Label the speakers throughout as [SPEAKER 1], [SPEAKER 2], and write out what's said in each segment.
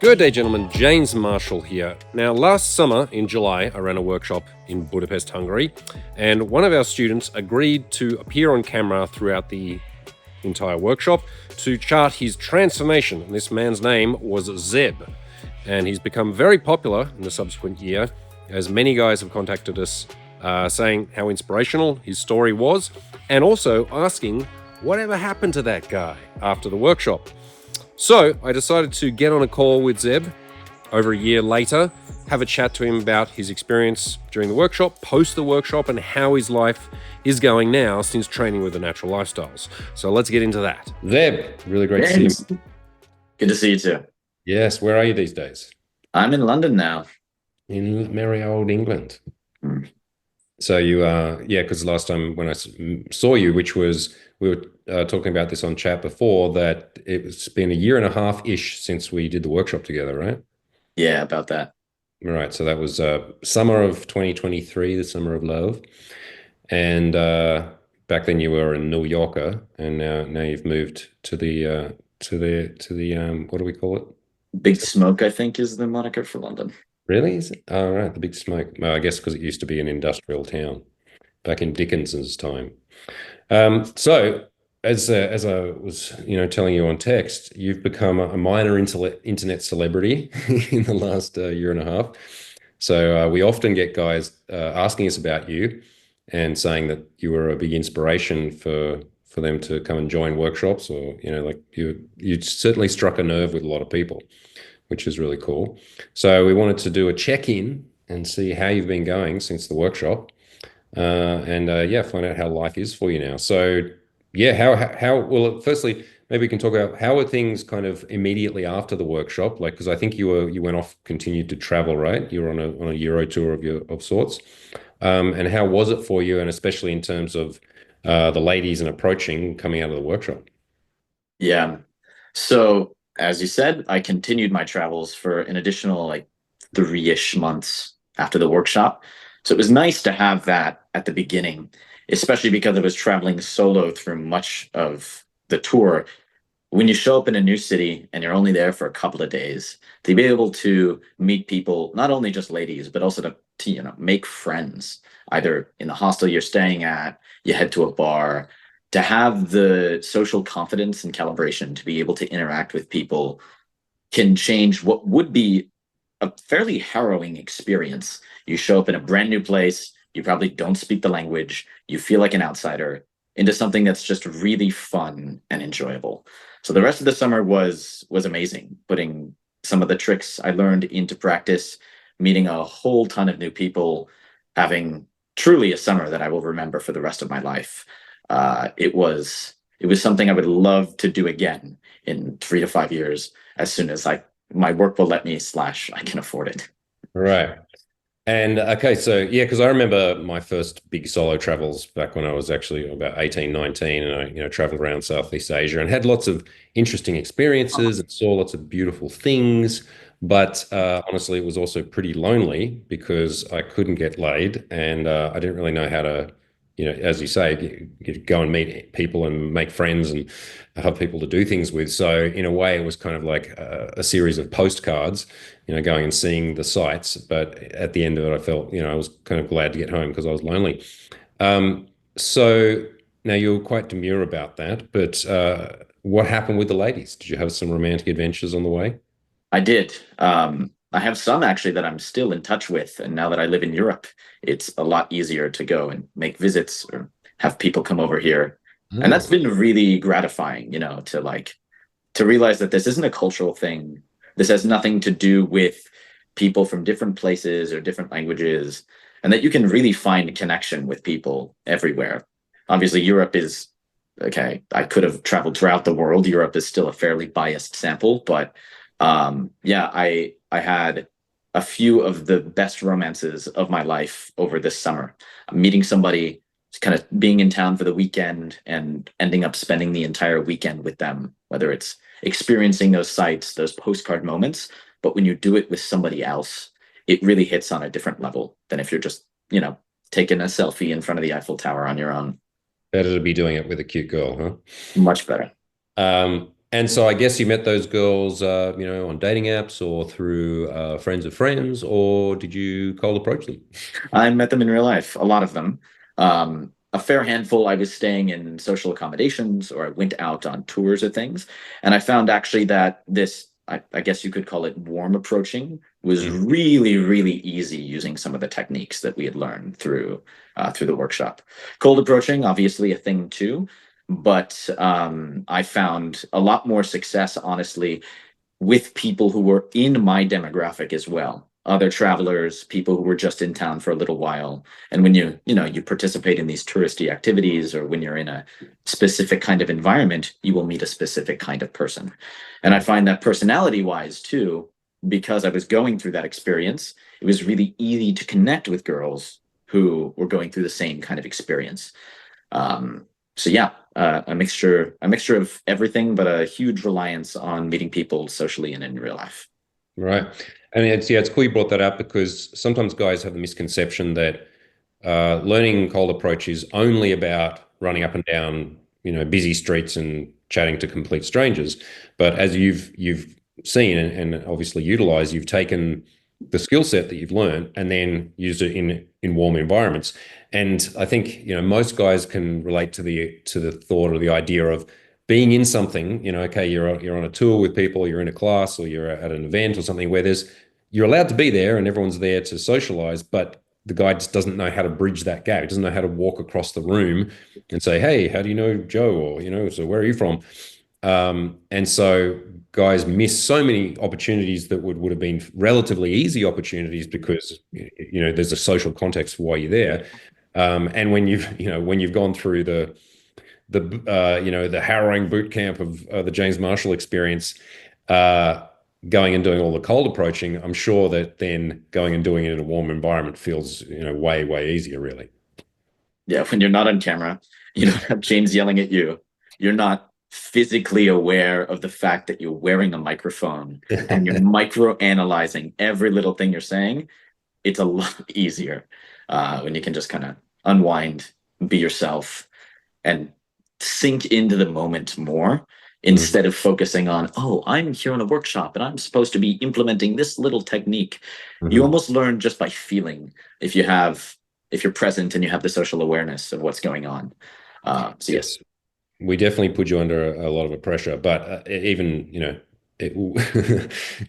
[SPEAKER 1] Good day, gentlemen. James Marshall here. Now, last summer in July, I ran a workshop in Budapest, Hungary, and one of our students agreed to appear on camera throughout the entire workshop to chart his transformation. And this man's name was Zeb, and he's become very popular in the subsequent year, as many guys have contacted us saying how inspirational his story was, and also asking whatever happened to that guy after the workshop. So I decided to get on a call with Zeb over a year later, have a chat to him about his experience during the workshop, post the workshop, and how his life is going now since training with the natural lifestyles. So let's get into that. Zeb, really great to see you.
[SPEAKER 2] Good to see you too.
[SPEAKER 1] Yes, where are you these days?
[SPEAKER 2] I'm in London now.
[SPEAKER 1] In merry old England. So you because last time when I saw you, which was, we were talking about this on chat before, that it's been a year and a half-ish since we did the workshop together, right?
[SPEAKER 2] Yeah, about that.
[SPEAKER 1] Right. So that was summer of 2023, the summer of love. And back then you were a New Yorker, and now you've moved to the what do we call it?
[SPEAKER 2] Big Smoke, I think, is the moniker for London.
[SPEAKER 1] Really? Is it? Oh, right, the Big Smoke. Well, I guess because it used to be an industrial town back in Dickens's time. So as I was, telling you on text, you've become a minor internet celebrity in the last year and a half. So we often get guys asking us about you and saying that you were a big inspiration for them to come and join workshops, or like you certainly struck a nerve with a lot of people, which is really cool. So we wanted to do a check-in and see how you've been going since the workshop, and find out how life is for you now. So well, firstly, maybe we can talk about how were things kind of immediately after the workshop, like, because I think you went off, continued to travel, right? You were on a Euro tour of sorts, and how was it for you, and especially in terms of the ladies and approaching coming out of the workshop?
[SPEAKER 2] Yeah. So as you said, I continued my travels for an additional like 3-ish months after the workshop. So it was nice to have that at the beginning, especially because I was traveling solo through much of the tour. When you show up in a new city and you're only there for a couple of days, to be able to meet people, not only just ladies, but also to make friends, either in the hostel you're staying at, you head to a bar, to have the social confidence and calibration to be able to interact with people can change what would be a fairly harrowing experience. You show up in a brand new place, you probably don't speak the language, you feel like an outsider, into something that's just really fun and enjoyable. So the rest of the summer was amazing, putting some of the tricks I learned into practice, meeting a whole ton of new people, having truly a summer that I will remember for the rest of my life. It was something I would love to do again in 3 to 5 years, as soon as my work will let me / I can afford it.
[SPEAKER 1] Right. And okay, so yeah, because I remember my first big solo travels back when I was actually about 18, 19, and I traveled around Southeast Asia and had lots of interesting experiences and saw lots of beautiful things. But honestly, it was also pretty lonely because I couldn't get laid, and I didn't really know how to, as you say, go and meet people and make friends and have people to do things with. So in a way, it was kind of like a series of postcards, going and seeing the sights. But at the end of it, I felt, I was kind of glad to get home because I was lonely. So now you're quite demure about that, but what happened with the ladies? Did you have some romantic adventures on the way?
[SPEAKER 2] I did. I have some actually that I'm still in touch with, and now that I live in Europe, it's a lot easier to go and make visits or have people come over here. And that's
[SPEAKER 1] Oh,
[SPEAKER 2] been really gratifying, to realize that this isn't a cultural thing. This has nothing to do with people from different places or different languages, and that you can really find a connection with people everywhere. Obviously, Europe is okay. I could have traveled throughout the world. Europe is still a fairly biased sample, but I had a few of the best romances of my life over this summer. Meeting somebody, kind of being in town for the weekend and ending up spending the entire weekend with them, whether it's experiencing those sights, those postcard moments, but when you do it with somebody else, it really hits on a different level than if you're just, taking a selfie in front of the Eiffel Tower on your own.
[SPEAKER 1] better to be doing it with a cute girl, huh?
[SPEAKER 2] Much better.
[SPEAKER 1] And so I guess you met those girls, on dating apps or through friends of friends, or did you cold approach them?
[SPEAKER 2] I met them in real life, a lot of them. A fair handful, I was staying in social accommodations or I went out on tours or things. And I found actually that I guess you could call it warm approaching, was
[SPEAKER 1] Mm.
[SPEAKER 2] really, really easy using some of the techniques that we had learned through the workshop. Cold approaching, obviously a thing too, but I found a lot more success, honestly, with people who were in my demographic as well, other travelers, people who were just in town for a little while. And when you participate in these touristy activities, or when you're in a specific kind of environment, you will meet a specific kind of person. And I find that personality wise too, because I was going through that experience, it was really easy to connect with girls who were going through the same kind of experience. So yeah, a mixture of everything, but a huge reliance on meeting people socially and in real life.
[SPEAKER 1] Right. I mean, it's cool you brought that up because sometimes guys have the misconception that learning cold approach is only about running up and down, busy streets and chatting to complete strangers. But as you've seen and obviously utilized, you've taken the skill set that you've learned and then used it in warm environments. And I think, most guys can relate to the thought or the idea of being in something, okay, you're on a tour with people, you're in a class or you're at an event or something where you're allowed to be there and everyone's there to socialize, but the guy just doesn't know how to bridge that gap. He doesn't know how to walk across the room and say, "Hey, how do you know Joe?" Or, "So where are you from?" And so guys miss so many opportunities that would have been relatively easy opportunities because there's a social context for why you're there. And when you've gone through the harrowing boot camp of the James Marshall experience, uh, going and doing all the cold approaching, I'm sure that then going and doing it in a warm environment feels way way easier, really.
[SPEAKER 2] Yeah, when you're not on camera, you don't have James yelling at you. You're not physically aware of the fact that you're wearing a microphone and you're micro analyzing every little thing you're saying. It's a lot easier when you can just kind of unwind, be yourself, and sink into the moment more
[SPEAKER 1] Mhm.
[SPEAKER 2] instead of focusing on, oh, I'm here in a workshop and I'm supposed to be implementing this little technique. You
[SPEAKER 1] Mhm.
[SPEAKER 2] almost learn just by feeling if you're present and you have the social awareness of what's going on. So yes.
[SPEAKER 1] Yes, we definitely put you under a lot of a pressure, but even it,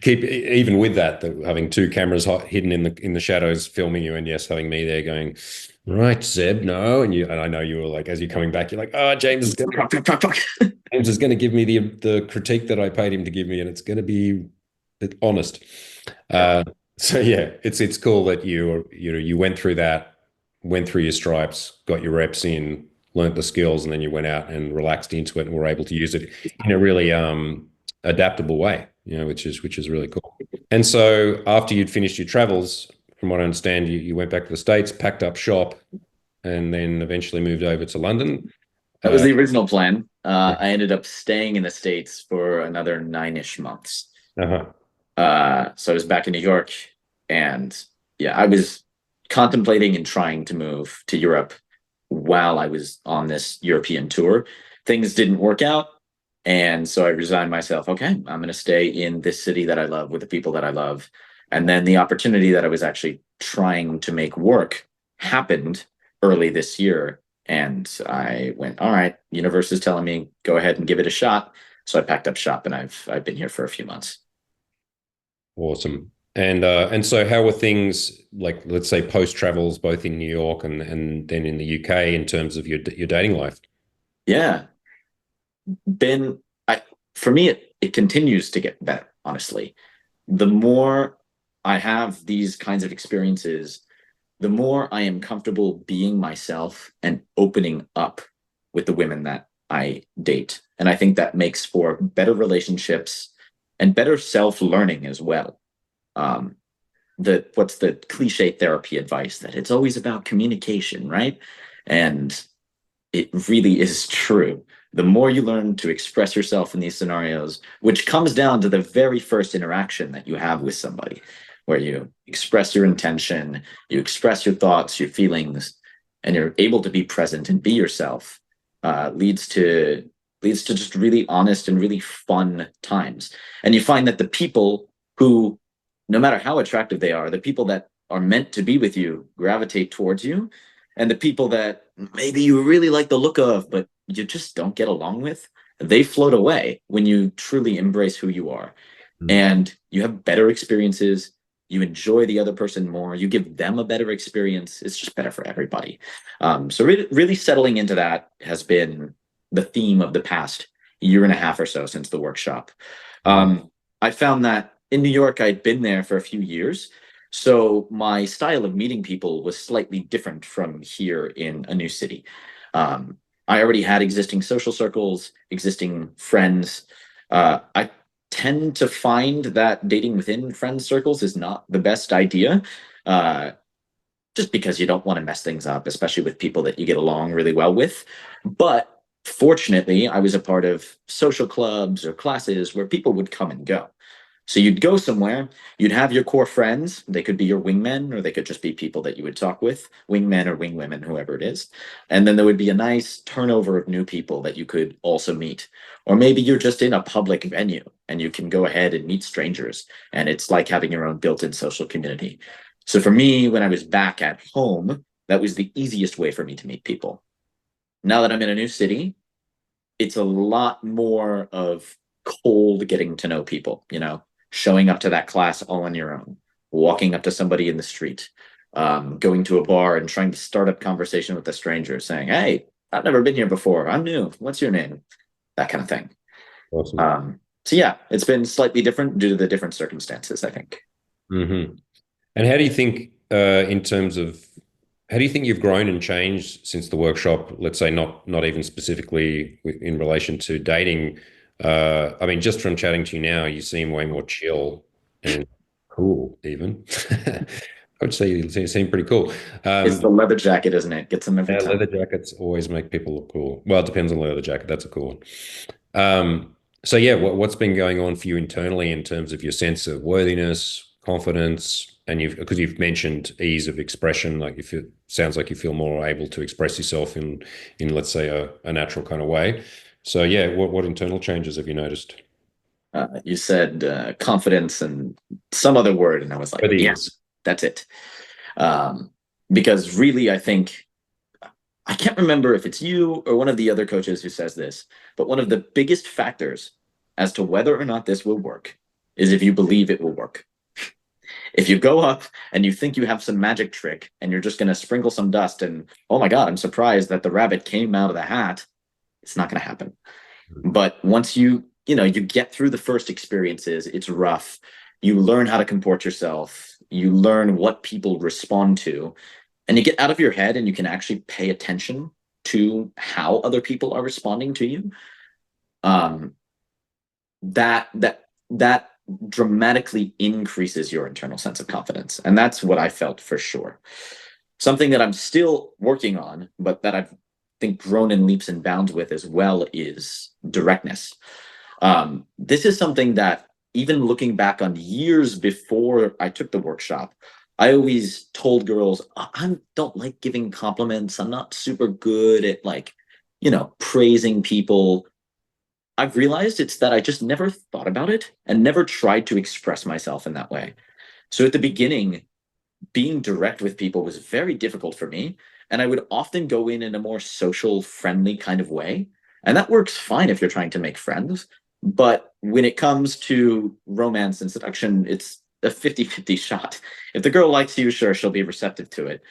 [SPEAKER 1] keep even with that, having two cameras hidden in the shadows filming you, and yes, having me there going, right, Zeb, no, and I know you were like, as you're coming back, you're like, oh, James is going to give me the critique that I paid him to give me, and it's going to be honest.
[SPEAKER 2] Yeah.
[SPEAKER 1] Uh, so yeah, it's cool that you went through that, went through your stripes, got your reps in, learnt the skills, and then you went out and relaxed into it and were able to use it in a really adaptable way, which is really cool. And so after you'd finished your travels, from what I understand, you went back to the States, packed up shop, and then eventually moved over to London.
[SPEAKER 2] That was
[SPEAKER 1] Uh,
[SPEAKER 2] the original plan.
[SPEAKER 1] yeah.
[SPEAKER 2] I ended up staying in the States for another 9-ish months.
[SPEAKER 1] Uh-huh.
[SPEAKER 2] So I was back in New York, and yeah, I was contemplating and trying to move to Europe while I was on this European tour. Things didn't work out, and so I resigned myself. Okay, I'm going to stay in this city that I love with the people that I love. And then the opportunity that I was actually trying to make work happened early this year, and I went, all right, universe is telling me go ahead and give it a shot. So I packed up shop, and I've been here for a few months.
[SPEAKER 1] Awesome. And so how were things like, let's say, post travels, both in New York and then in the UK in terms of your dating life?
[SPEAKER 2] Yeah, been I for me it continues to get better, honestly. The more I have these kinds of experiences, the more I am comfortable being myself and opening up with the women that I date. And I think that makes for better relationships and better self-learning as well. Um, what's the cliche therapy advice that it's always about communication, right? And it really is true. The more you learn to express yourself in these scenarios, which comes down to the very first interaction that you have with somebody, where you express your intention, you express your thoughts, your feelings, and you're able to be present and be yourself, leads to leads to just really honest and really fun times. And you find that the people who, no matter how attractive they are, the people that are meant to be with you gravitate towards you. And the people that maybe you really like the look of, but you just don't get along with, they float away when you truly embrace who you are.
[SPEAKER 1] Mm.
[SPEAKER 2] And you have better experiences. You enjoy the other person more. You give them a better experience. It's just better for everybody. So really settling into that has been the theme of the past year and a half or so since the workshop.
[SPEAKER 1] Mm.
[SPEAKER 2] I found that in New York, I'd been there for a few years. So my style of meeting people was slightly different from here in a new city. I already had existing social circles, existing friends. I tend to find that dating within friend circles is not the best idea. Uh, just because you don't want to mess things up, especially with people that you get along really well with. But fortunately, I was a part of social clubs or classes where people would come and go. So you'd go somewhere, you'd have your core friends. They could be your wingmen, or they could just be people that you would talk with, wingmen or wingwomen, whoever it is. And then there would be a nice turnover of new people that you could also meet. Or maybe you're just in a public venue and you can go ahead and meet strangers. And it's like having your own built in social community. So for me, when I was back at home, that was the easiest way for me to meet people. Now that I'm in a new city, it's a lot more of cold getting to know people, showing up to that class all on your own, walking up to somebody in the street, going to a bar and trying to start up conversation with a stranger saying, hey, I've never been here before. I'm new. What's your name? That kind of thing.
[SPEAKER 1] Awesome.
[SPEAKER 2] So yeah, it's been slightly different due to the different circumstances, I think.
[SPEAKER 1] Hmm. And how do you think, in terms of, how do you think you've grown and changed since the workshop? Let's say not even specifically in relation to dating. I mean, just from chatting to you now, you seem way more chill and cool, even. I would say you seem pretty cool.
[SPEAKER 2] It's the leather jacket, isn't it? Gets them every
[SPEAKER 1] Leather
[SPEAKER 2] time.
[SPEAKER 1] jackets always make people look cool. Well, it depends on the leather jacket. That's a cool one. So yeah, what's been going on for you internally in terms of your sense of worthiness, confidence, and because you've mentioned ease of expression, like if it sounds like you feel more able to express yourself in let's say a natural kind of way. So yeah, what internal changes have you noticed?
[SPEAKER 2] You said confidence and some other word, and I was like, yes,
[SPEAKER 1] Worthiness.
[SPEAKER 2] that's it. Um, because really, I think I can't remember if it's you or one of the other coaches who says this, but one of the biggest factors as to whether or not this will work is if you believe it will work. If you go up and you think you have some magic trick and you're just going to sprinkle some dust and, oh my God, I'm surprised that the rabbit came out of the hat, it's not going to happen. But once you get through the first experiences, it's rough. You learn how to comport yourself. You learn what people respond to, and you get out of your head and you can actually pay attention to how other people are responding to you. Um, that dramatically increases your internal sense of confidence, and that's what I felt for sure. Something that I'm still working on, but that I've think grown in leaps and bounds with as well is directness. This is something that even looking back on years before I took the workshop, I always told girls, I don't like giving compliments. I'm not super good at praising people. I've realized it's that I just never thought about it and never tried to express myself in that way. So at the beginning, being direct with people was very difficult for me. And I would often go in a more social, friendly kind of way. And that works fine if you're trying to make friends. But when it comes to romance and seduction, it's a 50-50 shot. If the girl likes you, sure, she'll be receptive to it.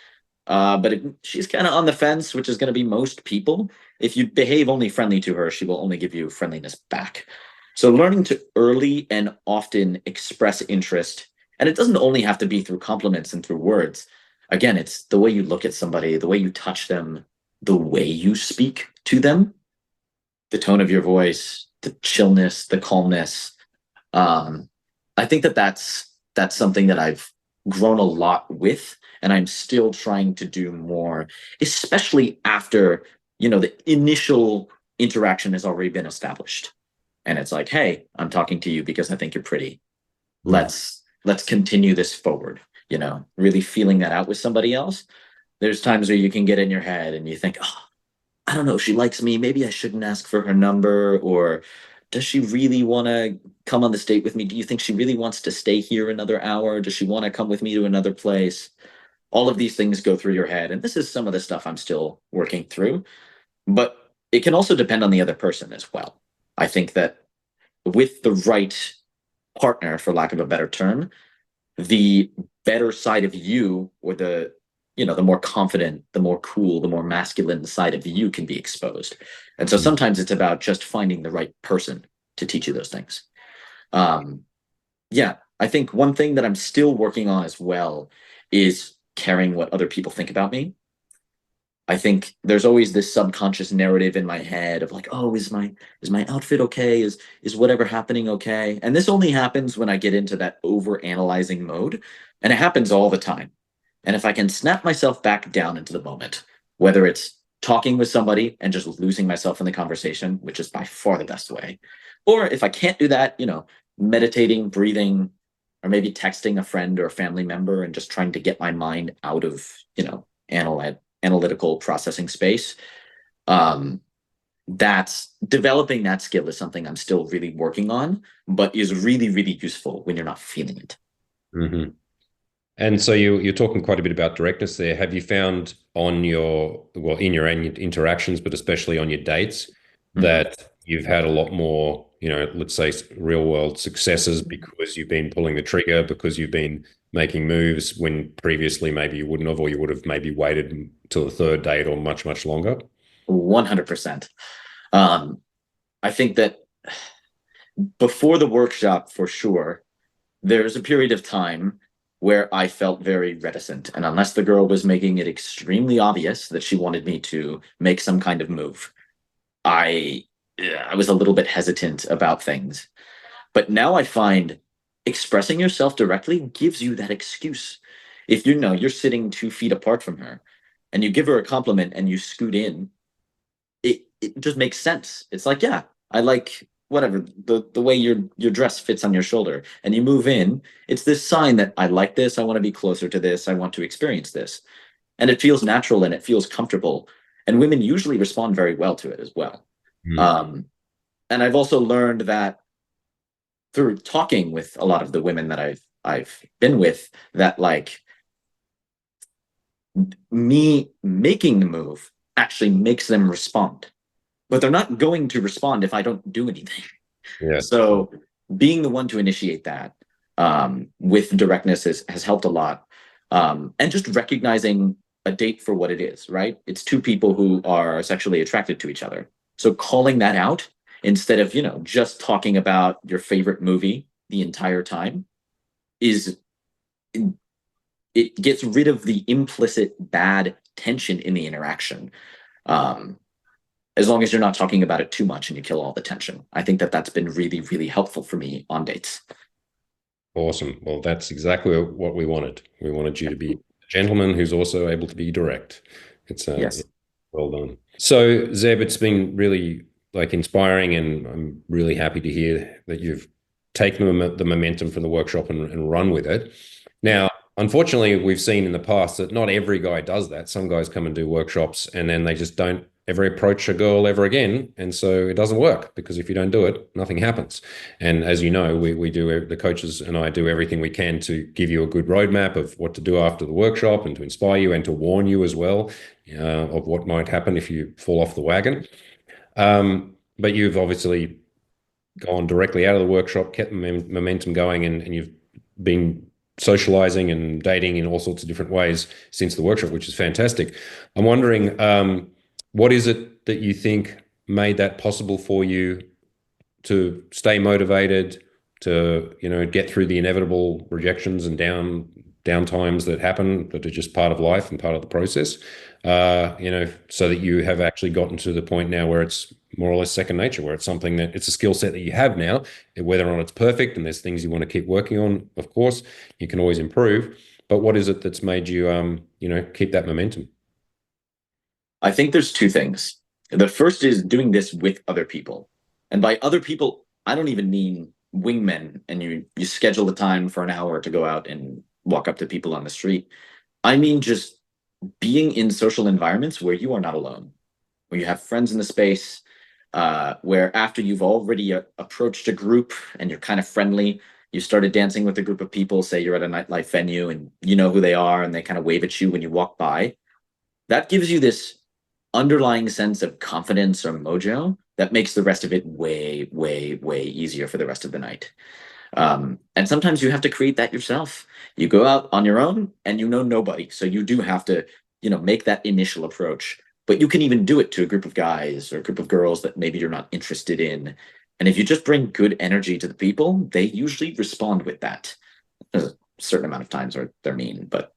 [SPEAKER 2] But if she's kind of on the fence, which is going to be most people, if you behave only friendly to her, she will only give you friendliness back. So learning to early and often express interest, and it doesn't only have to be through compliments and through words. Again, it's the way you look at somebody, the way you touch them, the way you speak to them, the tone of your voice, the chillness, the calmness. Um, I think that's something that I've grown a lot with, and I'm still trying to do more, especially after the initial interaction has already been established, and it's like, hey, I'm talking to you because I think you're pretty.
[SPEAKER 1] Mm.
[SPEAKER 2] Let's continue this forward. Really feeling that out with somebody else. There's times where you can get in your head and you think, oh, I don't know, she likes me. Maybe I shouldn't ask for her number. Or does she really want to come on this date with me? Do you think she really wants to stay here another hour? Does she want to come with me to another place? All of these things go through your head. And this is some of the stuff I'm still working through. But it can also depend on the other person as well. I think that with the right partner, for lack of a better term, the better side of you, or the more confident, the more cool, the more masculine side of you can be exposed. And so
[SPEAKER 1] Mm.
[SPEAKER 2] sometimes it's about just finding the right person to teach you those things. um yeah, I think one thing that I'm still working on as well is caring what other people think about me. I think there's always this subconscious narrative in my head of like, oh, is my outfit okay? Is whatever happening okay? And this only happens when I get into that over analyzing mode, and it happens all the time. And if I can snap myself back down into the moment, whether it's talking with somebody and just losing myself in the conversation, which is by far the best way, or if I can't do that, meditating, breathing, or maybe texting a friend or a family member and just trying to get my mind out of, analytical processing space. Um, that's developing that skill is something I'm still really working on, but is really, really useful when you're not feeling it.
[SPEAKER 1] Hmm. And so you're talking quite a bit about directness there. Have you found on your, well, in your interactions, but especially on your dates,
[SPEAKER 2] Mhm.
[SPEAKER 1] that you've had a lot more, let's say real world successes because you've been pulling the trigger, because you've been making moves when previously maybe you wouldn't have, or you would have maybe waited till the third date or much, much longer?
[SPEAKER 2] 100%. Um, I think that before the workshop, for sure, there's a period of time where I felt very reticent. And unless the girl was making it extremely obvious that she wanted me to make some kind of move, I I was a little bit hesitant about things. But now I find expressing yourself directly gives you that excuse. If you're sitting 2 feet apart from her and you give her a compliment and you scoot in, it just makes sense. It's like, yeah, I like whatever the way your dress fits on your shoulder, and you move in. It's this sign that I like this. I want to be closer to this. I want to experience this, and it feels natural and it feels comfortable. And women usually respond very well to it as well.
[SPEAKER 1] Mm.
[SPEAKER 2] Um, and I've also learned that through talking with a lot of the women that I've been with, that like me making the move actually makes them respond, but they're not going to respond if I don't do anything.
[SPEAKER 1] Yeah.
[SPEAKER 2] So being the one to initiate that, with directness has helped a lot. And just recognizing a date for what it is, right? It's two people who are sexually attracted to each other. So calling that out instead of, just talking about your favorite movie the entire time is, it gets rid of the implicit bad tension in the interaction. Um, as long as you're not talking about it too much and you kill all the tension. I think that that's been really, really helpful for me on dates.
[SPEAKER 1] Awesome. Well, that's exactly what we wanted. We wanted you to be a gentleman who's also able to be direct. Yeah,
[SPEAKER 2] Yes.
[SPEAKER 1] well done. So, Zeb, it's been really like inspiring, and I'm really happy to hear that you've taken the momentum from the workshop and run with it. Now, unfortunately, we've seen in the past that not every guy does that. Some guys come and do workshops and then they just don't ever approach a girl ever again. And so it doesn't work, because if you don't do it, nothing happens. And as you know, we do, the coaches and I do everything we can to give you a good roadmap of what to do after the workshop, and to inspire you and to warn you as well of what might happen if you fall off the wagon. But you've obviously gone directly out of the workshop, kept the momentum going, and you've been socializing and dating in all sorts of different ways since the workshop, which is fantastic. I'm wondering, what is it that you think made that possible for you to stay motivated, to get through the inevitable rejections and down times that happen, that are just part of life and part of the process, so that you have actually gotten to the point now where it's more or less second nature, where it's something that it's a skill set that you have now. Whether or not it's perfect, and there's things you want to keep working on, of course you can always improve, but what is it that's made you keep that momentum?
[SPEAKER 2] I think there's two things. The first is doing this with other people. And by other people, I don't even mean wingmen and you schedule a time for an hour to go out and walk up to people on the street. I mean just being in social environments where you are not alone. or you have friends in the space, where after you've already approached a group and you're kind of friendly, you started dancing with a group of people, say you're at a nightlife venue and you know who they are and they kind of wave at you when you walk by. That gives you this underlying sense of confidence or mojo that makes the rest of it way, way, way easier for the rest of the night. And sometimes you have to create that yourself. You go out on your own and you know nobody. So you do have to, make that initial approach. But you can even do it to a group of guys or a group of girls that maybe you're not interested in. And if you just bring good energy to the people, they usually respond with that. There's a certain amount of times where they're mean, but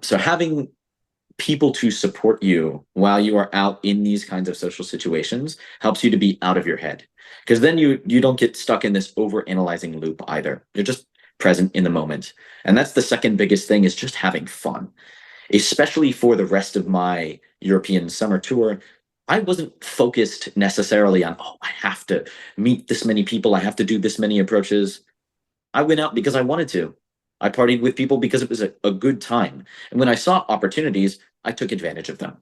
[SPEAKER 2] so having people to support you while you are out in these kinds of social situations helps you to be out of your head, because then you don't get stuck in this over analyzing loop either. You're just present in the moment, and that's the second biggest thing, is just having fun. Especially for the rest of my European summer tour, I wasn't focused necessarily on, oh, I have to meet this many people, I have to do this many approaches. I went out because I wanted to. I partied with people because it was a good time. And when I saw opportunities, I took advantage of them.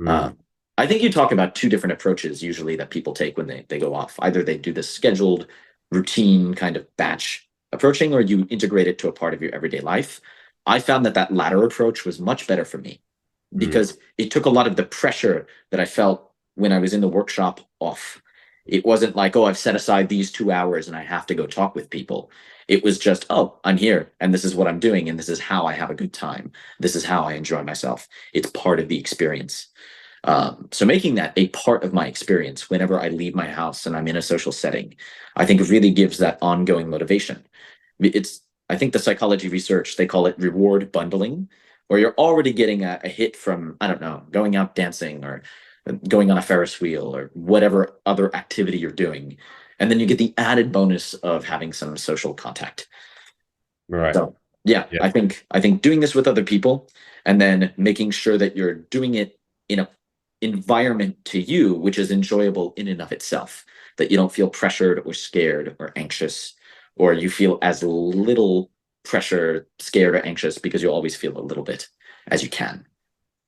[SPEAKER 2] Uh,
[SPEAKER 1] Mm.
[SPEAKER 2] I think you talk about two different approaches usually that people take when they go off. Either they do this scheduled, routine kind of batch approaching, or you integrate it to a part of your everyday life. I found that that latter approach was much better for me
[SPEAKER 1] Mm.
[SPEAKER 2] because it took a lot of the pressure that I felt when I was in the workshop off. It wasn't like, oh, I've set aside these 2 hours and I have to go talk with people. It was just, oh, I'm here and this is what I'm doing and this is how I have a good time. This is how I enjoy myself. It's part of the experience. So making that a part of my experience whenever I leave my house and I'm in a social setting, I think really gives that ongoing motivation. It's, I think the psychology research, they call it reward bundling, where you're already getting a hit from, I don't know, going out dancing or going on a Ferris wheel or whatever other activity you're doing. And then you get the added bonus of having some social contact.
[SPEAKER 1] Right.
[SPEAKER 2] So yeah,
[SPEAKER 1] Yeah.
[SPEAKER 2] I think doing this with other people and then making sure that you're doing it in a environment to you which is enjoyable in and of itself, that you don't feel pressured or scared or anxious, or you feel as little pressure, scared, or anxious because you always feel a little bit as you can.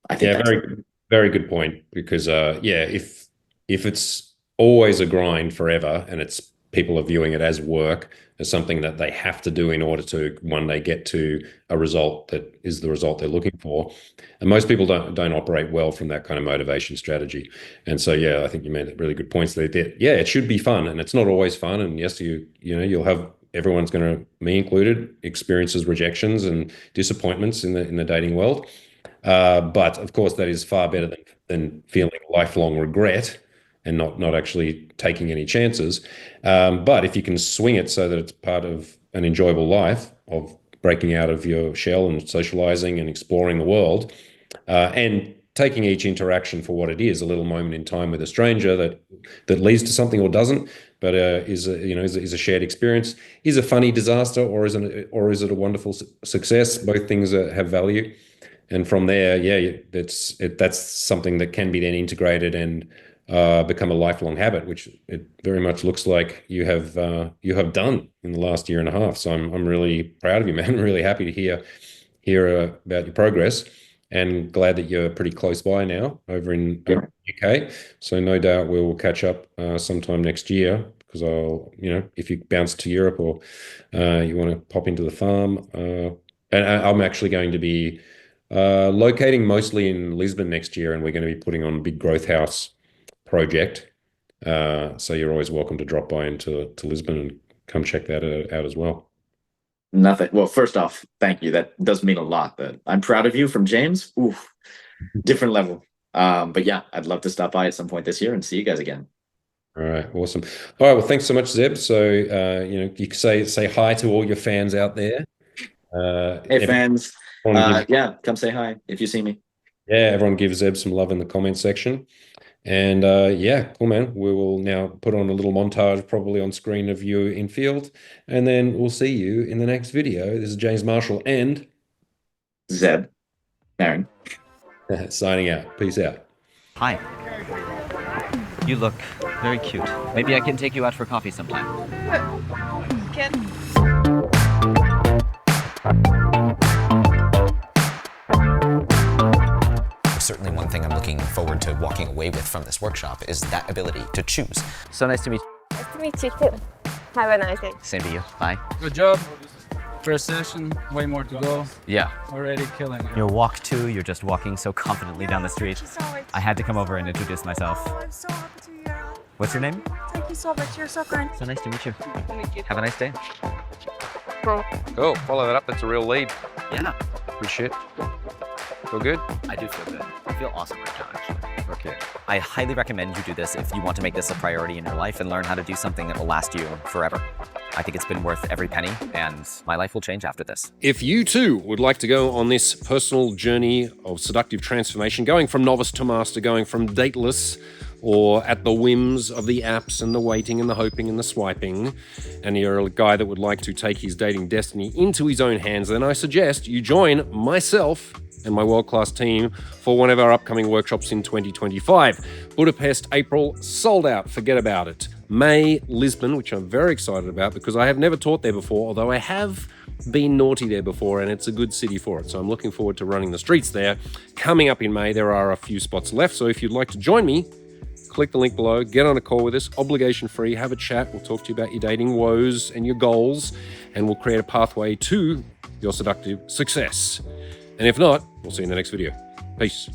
[SPEAKER 2] I think
[SPEAKER 1] Yeah,
[SPEAKER 2] that's
[SPEAKER 1] very good point. Because yeah, if it's always a grind forever and it's people are viewing it as work, as something that they have to do in order to one day get to a result that is the result they're looking for. And most people don't operate well from that kind of motivation strategy. And so yeah, I think you made really good points there. That, yeah, it should be fun, and it's not always fun. And yes, you'll have everyone's going to, me included, experiences rejections and disappointments in the dating world. But of course, that is far better than feeling lifelong regret and not actually taking any chances. But if you can swing it so that it's part of an enjoyable life of breaking out of your shell and socializing and exploring the world, and taking each interaction for what it is, a little moment in time with a stranger that leads to something or doesn't, but is a shared experience, is a funny disaster, or is it a wonderful success? Both things have value. And from there, yeah, that's something that can be then integrated and become a lifelong habit, which it very much looks like you have done in the last year and a half. So I'm really proud of you, man. I'm really happy to hear about your progress, and glad that you're pretty close by now over in the UK. So no doubt we'll catch up sometime next year, because if you bounce to Europe, or you want to pop into the farm, and I'm actually going to be locating mostly in Lisbon next year, and we're going to be putting on a big growth house project. So you're always welcome to drop by to Lisbon and come check that out as well.
[SPEAKER 2] nothing. Well, first off, thank you. That does mean a lot. That I'm proud of you from James. Ooh, different level. But yeah, I'd love to stop by at some point this year and see you guys again.
[SPEAKER 1] All right, awesome. All right, well, thanks so much, Zeb. So you can say hi to all your fans out there.
[SPEAKER 2] Hey fans,
[SPEAKER 1] Everyone give
[SPEAKER 2] yeah, come say hi if you see me.
[SPEAKER 1] yeah, everyone give Zeb some love in the comment section. And yeah, cool, man. We will now put on a little montage, probably on screen, of you in field, and then we'll see you in the next video. This is James Marshall and
[SPEAKER 2] Zeb, Aaron.
[SPEAKER 1] signing out. Peace out.
[SPEAKER 3] Hi. You look very cute. Maybe I can take you out for coffee sometime.
[SPEAKER 4] Can
[SPEAKER 5] Certainly one thing I'm looking forward to walking away away with from this workshop is that ability to choose.
[SPEAKER 3] So nice to meet you.
[SPEAKER 6] Nice to meet you too. Have a nice day.
[SPEAKER 3] Same to you. Bye.
[SPEAKER 7] Good job. First session, way more to go.
[SPEAKER 3] Yeah.
[SPEAKER 7] Already killing it.
[SPEAKER 3] Your walk too, you're just walking so confidently down the street.
[SPEAKER 6] Thank you so much.
[SPEAKER 3] I had to come over and introduce myself.
[SPEAKER 6] Oh, I'm so happy to hear.
[SPEAKER 3] What's your name?
[SPEAKER 6] Thank you so much. You're so kind.
[SPEAKER 3] So nice to meet you. Have a nice day.
[SPEAKER 1] Cool. Follow that up. That's a real lead.
[SPEAKER 3] Yeah.
[SPEAKER 1] Good shit. Feel good?
[SPEAKER 3] I do feel good. I feel awesome right now, actually.
[SPEAKER 1] Okay.
[SPEAKER 3] I highly recommend you do this if you want to make this a priority in your life and learn how to do something that will last you forever. I think it's been worth every penny, and my life will change after this.
[SPEAKER 1] If you too would like to go on this personal journey of seductive transformation, going from novice to master, going from dateless or at the whims of the apps and the waiting and the hoping and the swiping, and you're a guy that would like to take his dating destiny into his own hands, then I suggest you join myself and my world-class team for one of our upcoming workshops in 2025. Budapest, April, sold out, forget about it. May, Lisbon, which I'm very excited about because I have never taught there before, although I have been naughty there before and it's a good city for it. So I'm looking forward to running the streets there. Coming up in May, there are a few spots left. So if you'd like to join me, click the link below, get on a call with us, obligation-free, have a chat. We'll talk to you about your dating woes and your goals, and we'll create a pathway to your seductive success. And if not, we'll see you in the next video. Peace.